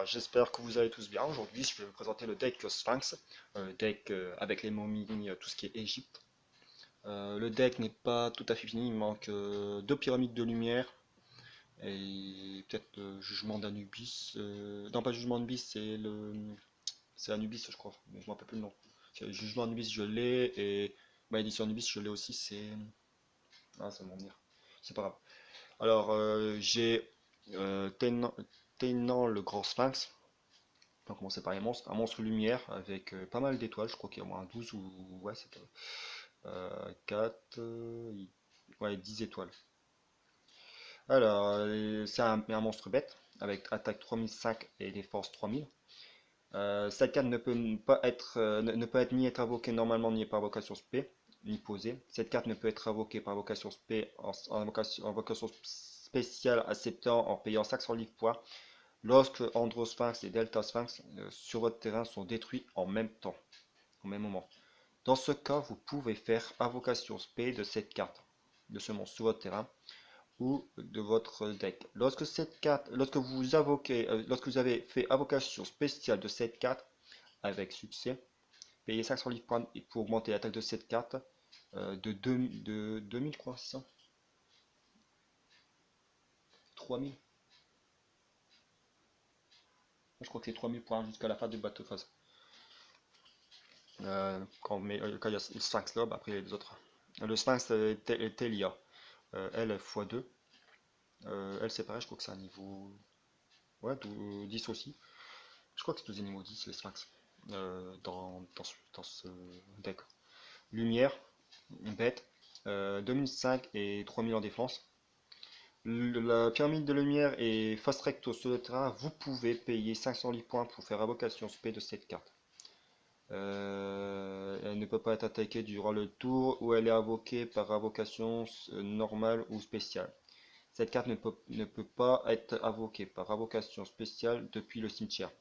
j'espère que vous allez tous bien. Aujourd'hui, je vais vous présenter le deck Sphinx, deck avec les momies, tout ce qui est Égypte. Le deck n'est pas tout à fait fini, il manque deux pyramides de lumière et peut-être le jugement d'Anubis. Non, pas jugement d'Anubis, c'est Anubis, je crois, mais je ne me rappelle plus le nom. Le jugement d'Anubis, je l'ai, et édition Anubis, je l'ai aussi, c'est. Ah, ça va m'en venir. C'est pas grave. Alors, j'ai Tennant le grand Sphinx. On va commencer par les monstres. Un monstre lumière avec pas mal d'étoiles. Je crois qu'il y a au moins 12 ou. Ouais, c'est 4. Ouais, 10 étoiles. Alors, c'est un monstre bête avec attaque 3005 et défense 3000. Cette carte ne peut pas être, ne peut être ni être invoquée normalement ni par vocation spé, ni posée. Cette carte ne peut être invoquée par vocation spé en vocation spéciale acceptant en payant 500 livres points lorsque Androsphinx et Delta Sphinx sur votre terrain sont détruits en même temps, au même moment. Dans ce cas, vous pouvez faire invocation spé de cette carte, de ce monstre sur votre terrain ou de votre deck. Lorsque vous invoquez, lorsque vous avez fait invocation spéciale de cette carte avec succès, payez 500 livres points pour augmenter l'attaque de cette carte de 2000, je crois, c'est ça 3000. Je crois que c'est 3000 points jusqu'à la fin du battle phase. Quand il y a le Sphinx Lob, après il y a les autres. Le Sphinx Telia, elle x2. Elle c'est pareil, je crois que c'est un niveau. Ouais, 10 aussi. Je crois que c'est tous des niveaux 10 les Sphinx. Dans ce deck. Lumière, bête, 2005 et 3000 en défense. La pyramide de lumière est face recto sur le terrain. Vous pouvez payer 500 livres points pour faire invocation spé de cette carte. Elle ne peut pas être attaquée durant le tour où elle est invoquée par invocation normale ou spéciale. Cette carte ne peut pas être invoquée par invocation spéciale depuis le cimetière.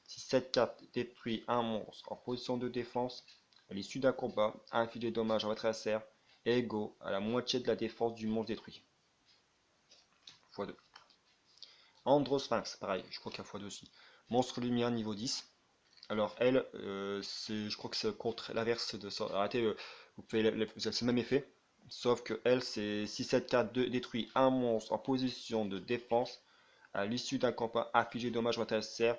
Si cette carte détruit un monstre en position de défense, à l'issue d'un combat, inflige des dommages à votre adversaire égaux à la moitié de la défense du monstre détruit. x2. Androsphinx, pareil, je crois qu'il y a x2 aussi. Monstre lumière niveau 10. Alors elle, je crois que c'est contre l'inverse de ça. Arrêtez, vous pouvez c'est le même effet. Sauf que elle, c'est si cette carte détruit un monstre en position de défense, à l'issue d'un combat, infliger dommage à votre adversaire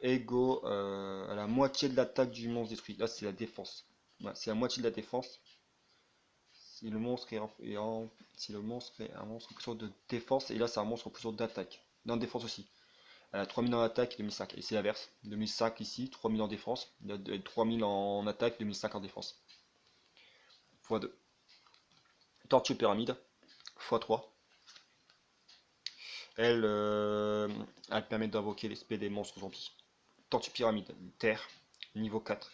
égaux à la moitié de l'attaque du monstre détruit. Là, c'est la défense. Ouais, c'est la moitié de la défense. Si le monstre si le monstre est un monstre en position de défense, et là, c'est un monstre en position d'attaque. Non, défense aussi. 3000 en attaque et 2005. Et c'est l'inverse. 2005 ici, 3000 en défense. 3000 en attaque, 2005 en défense. x2. Tortue pyramide, x3. Elle permet d'invoquer les spé des monstres zombies. Tortue pyramide, terre, niveau 4.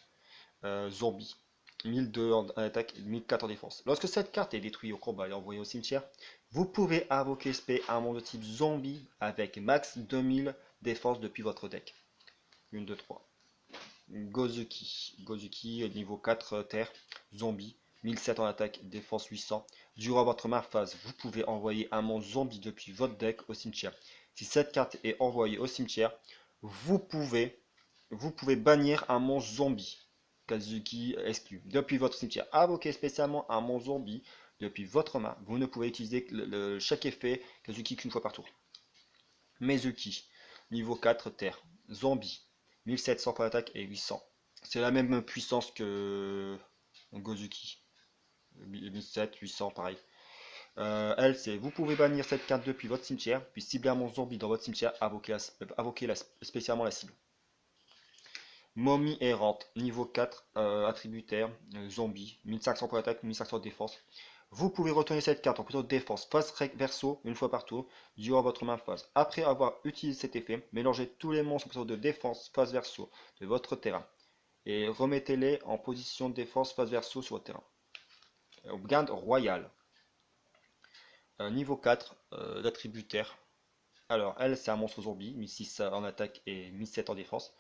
Zombie, 1002 en attaque et 1004 en défense. Lorsque cette carte est détruite au combat et envoyée au cimetière, vous pouvez invoquer spé un monstre de type zombie avec max 2000 défense depuis votre deck. 1, 2, 3. Gozuki, niveau 4 terre, zombie, 1007 en attaque, défense 800. Durant votre main phase, vous pouvez envoyer un monstre zombie depuis votre deck au cimetière. Si cette carte est envoyée au cimetière, vous pouvez bannir un monstre zombie. Kazuki exclu. Depuis votre cimetière, invoquez spécialement un monstre zombie depuis votre main. Vous ne pouvez utiliser chaque effet Kazuki qu'une fois par tour. Mezuki, niveau 4 terre, zombie, 1700 pour l'attaque et 800. C'est la même puissance que Gozuki. 1700, 800, pareil. Elle, c'est vous pouvez bannir cette carte depuis votre cimetière, puis cibler un monstre zombie dans votre cimetière, invoquer spécialement la cible. Momie errante, niveau 4, attributaire, zombie, 1500 pour l'attaque, 1500 de défense. Vous pouvez retourner cette carte en position de défense face verso une fois par tour durant votre main phase. Après avoir utilisé cet effet, mélangez tous les monstres en position de défense face verso de votre terrain et remettez-les en position de défense face verso sur votre terrain. Garde royale, niveau 4, l'attributaire. Alors elle, c'est un monstre zombie, 1600 en attaque et 1700 en défense.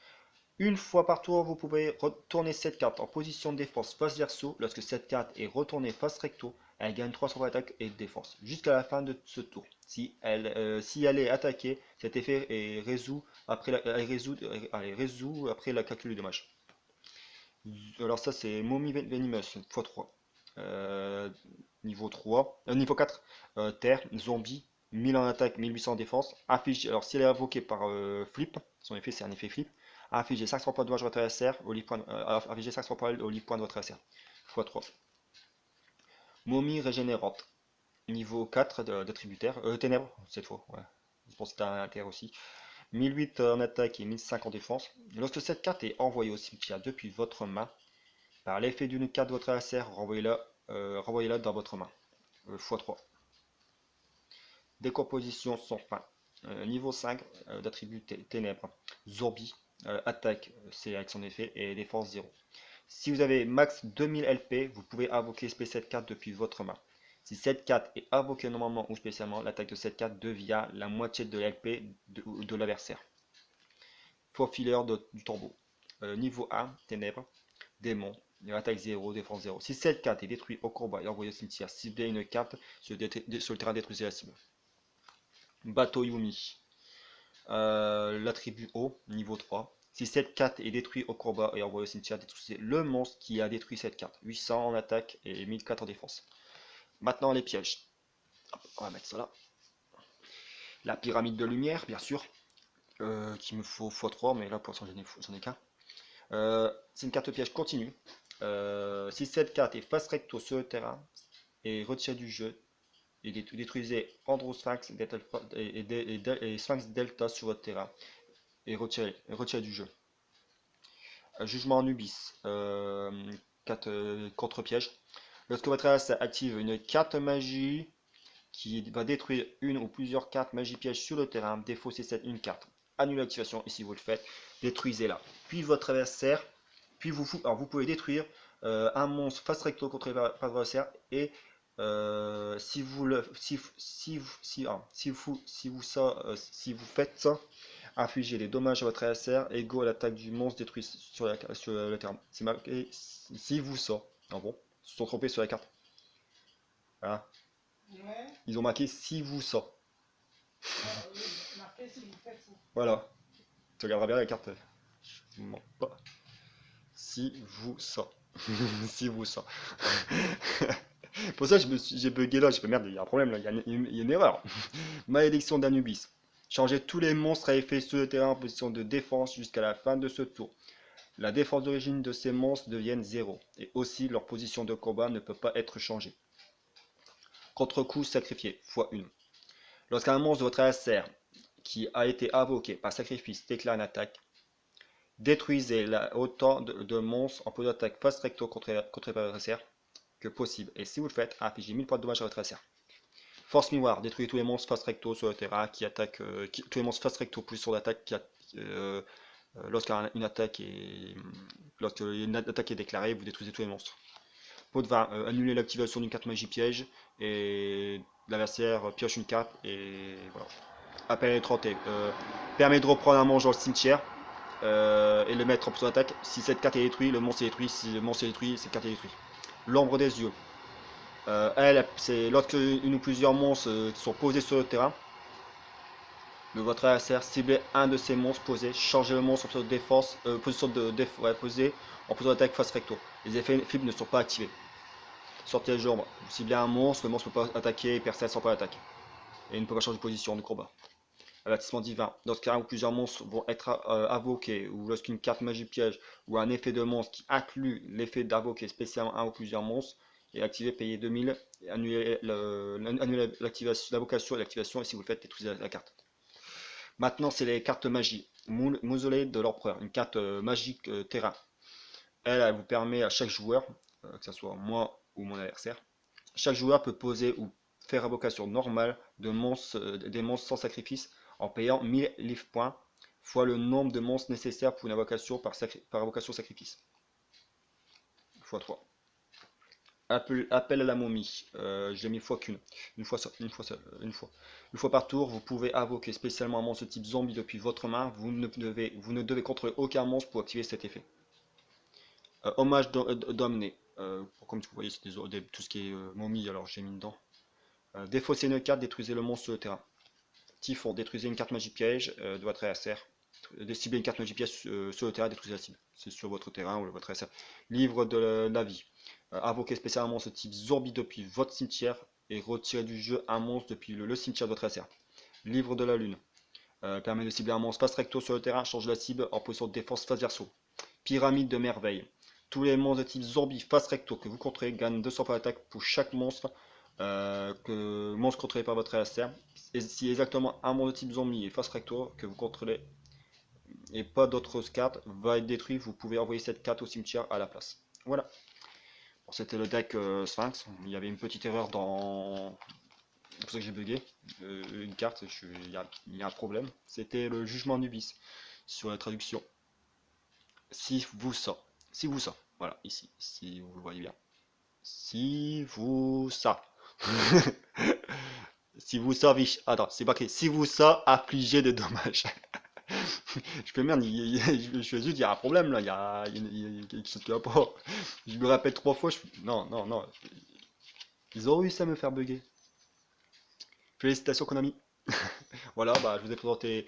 Une fois par tour, vous pouvez retourner cette carte en position de défense face verso. Lorsque cette carte est retournée face recto, elle gagne 300 points d'attaque et de défense jusqu'à la fin de ce tour. Si elle est attaquée, cet effet est résolu après résout après la calcul du dommage. Alors ça c'est Mommy Venomous x3. Niveau 3, niveau 4, terre, zombie, 1000 en attaque, 1800 en défense. Inflige, alors si elle est invoquée par flip, son effet c'est un effet flip, infligez 500 points de dommage à votre adversaire, infligez 500 points au lit point de votre adversaire. x3. Momie régénérante, niveau 4 de tributaire, ténèbres cette fois, ouais. Je pense que c'est un terre aussi. 1008 en attaque et 1005 en défense. Lorsque cette carte est envoyée au cimetière depuis votre main, par l'effet d'une carte de votre adversaire, renvoyez-la dans votre main. x3. Décomposition sans fin. Niveau 5 d'attribut ténèbres. Zombie. Attaque, c'est avec son effet, et défense 0. Si vous avez max 2000 LP, vous pouvez invoquer cette carte depuis votre main. Si cette carte est invoquée normalement ou spécialement, l'attaque de cette carte devient la moitié de l'LP de l'adversaire. Faufileur du tombeau. Niveau 1, ténèbres, démon, attaque 0, défense 0. Si cette carte est détruite au combat et envoyée au cimetière, ciblez une carte sur le terrain, détruisez la cible. Bateau Yumi. L'attribut haut, niveau 3. Si cette carte est détruite au combat et envoyée au cimetière, détruisez le monstre qui a détruit cette carte. 800 en attaque et 1004 en défense. Maintenant les pièges. On va mettre ça là. La pyramide de lumière, bien sûr. Qui me faut x3, mais là pour l'instant j'en ai qu'un. C'est une carte piège continue. Si cette carte est face recto sur le terrain et retirée du jeu, et détruisez Androsphinx et Sphinx Delta sur votre terrain et retirez du jeu. Jugement Anubis, contre-piège. Lorsque votre adversaire active une carte magie qui va détruire une ou plusieurs cartes magie piège sur le terrain, défaussez une carte. Annulez l'activation et si vous le faites, détruisez-la. Puis votre adversaire, puis vous pouvez détruire un monstre face recto contre votre adversaire et si vous faites ça, infligez des dommages à votre adversaire égaux à l'attaque du monstre détruit sur le terrain. C'est marqué si vous ça. Ah bon, ils se sont trompés sur la carte. Voilà. Ouais. Ils ont marqué si vous ça. Voilà. Tu regarderas bien la carte. Je mens pas. Si vous ça. Si vous ça. Pour ça, j'ai bugué là. J'ai fait merde, il y a un problème là. Il y a une erreur. Malédiction d'Anubis. Changez tous les monstres à effet sur le terrain en position de défense jusqu'à la fin de ce tour. La défense d'origine de ces monstres devienne 0. Et aussi, leur position de combat ne peut pas être changée. Contre-coup sacrifié, x1. Lorsqu'un monstre de votre adversaire qui a été invoqué par sacrifice déclare une attaque, détruisez autant de monstres en position d'attaque face recto contre votre adversaire que possible. Et si vous le faites, infligez 1000 points de dommage à votre adversaire. Force miroir, détruisez tous les monstres face recto sur le terrain qui attaquent, tous les monstres face recto plus sur l'attaque lorsqu'une attaque est déclarée, vous détruisez tous les monstres. Pot de vin, annulez l'activation d'une carte magie piège et l'adversaire pioche une carte et voilà. Appel étranté, permet de reprendre un monstre dans le cimetière et le mettre en position d'attaque. Si cette carte est détruite, le monstre est détruit. Si le monstre est détruit, cette carte est détruite. L'ombre des yeux. C'est lorsque une ou plusieurs monstres sont posés sur le terrain, votre adversaire ciblez un de ces monstres posés, changez le monstre en position de défense, posé en position d'attaque face recto. Les effets flip ne sont pas activés. Sortez les ombres. Vous ciblez un monstre, le monstre ne peut pas attaquer et percer sans pas d'attaque. Et il ne peut pas changer de position de combat. Avertissement divin. Lorsqu'un ou plusieurs monstres vont être invoqués, ou lorsqu'une carte magie piège, ou un effet de monstre qui inclut l'effet d'invoquer spécialement un ou plusieurs monstres, est activé, payez 2000, et annulez l'invocation et l'activation, et si vous le faites, détruisez la carte. Maintenant, c'est les cartes magie. Mausolée de l'empereur, une carte magique terrain. Elle vous permet à chaque joueur, que ce soit moi ou mon adversaire, chaque joueur peut poser ou faire invocation normale des monstres sans sacrifice en payant 1000 livres points fois le nombre de monstres nécessaires pour une invocation par invocation sacrifice. x3. Appel à la momie. Je l'ai mis x1. Une fois par tour, vous pouvez invoquer spécialement un monstre type zombie depuis votre main. Vous ne devez contrôler aucun monstre pour activer cet effet. Hommage d'Omné. Comme vous voyez, c'est tout ce qui est momie, alors j'ai mis dedans. Défaussez une carte, détruisez le monstre sur le terrain. Typhon, détruisez une carte magie piège de votre adversaire. Ciblez une carte magie piège sur le terrain, détruisez la cible. C'est sur votre terrain ou votre adversaire. Livre de la vie. Invoquez spécialement ce type zombie depuis votre cimetière et retirez du jeu un monstre depuis le cimetière de votre adversaire. Livre de la lune. Permet de cibler un monstre face recto sur le terrain, change la cible en position de défense face verso. Pyramide de merveille. Tous les monstres de type zombie face recto que vous contrôlez gagnent 200 points d'attaque pour chaque monstre contrôlé par votre adversaire. Et si exactement un monstre de type zombie et face recto que vous contrôlez et pas d'autres cartes va être détruit, vous pouvez envoyer cette carte au cimetière à la place. Voilà. Bon, c'était le deck Sphinx. Il y avait une petite erreur dans. C'est pour ça que j'ai bugué. Une carte, il y a un problème. C'était le jugement Nubis sur la traduction. Si vous ça. Si vous ça. Voilà, ici. Si vous le voyez bien. Si vous ça. Si vous ça, attends, c'est pas écrit. Si vous ça, affligez des dommages. Je fais merde, je fais juste, il y a un problème là, il y a quelque chose qui va pas. Je me répète 3 fois, non, non, non. Ils ont réussi à me faire bugger. Félicitations Konami. Voilà, bah, je vous ai présenté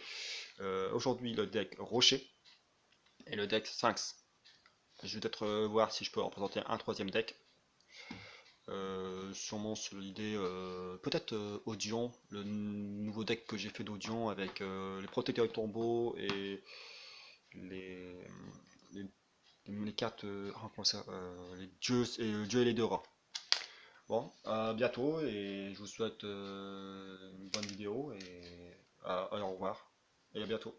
aujourd'hui le deck Rocher et le deck Sphinx. Je vais peut-être voir si je peux en présenter un troisième deck. Sûrement sur l'idée, peut-être Audion, le nouveau deck que j'ai fait d'Audion avec les protecteurs de tombeau et les, les, les cartes, comment ça, les dieux et les deux rats. Bon, à bientôt et je vous souhaite une bonne vidéo et au revoir et à bientôt.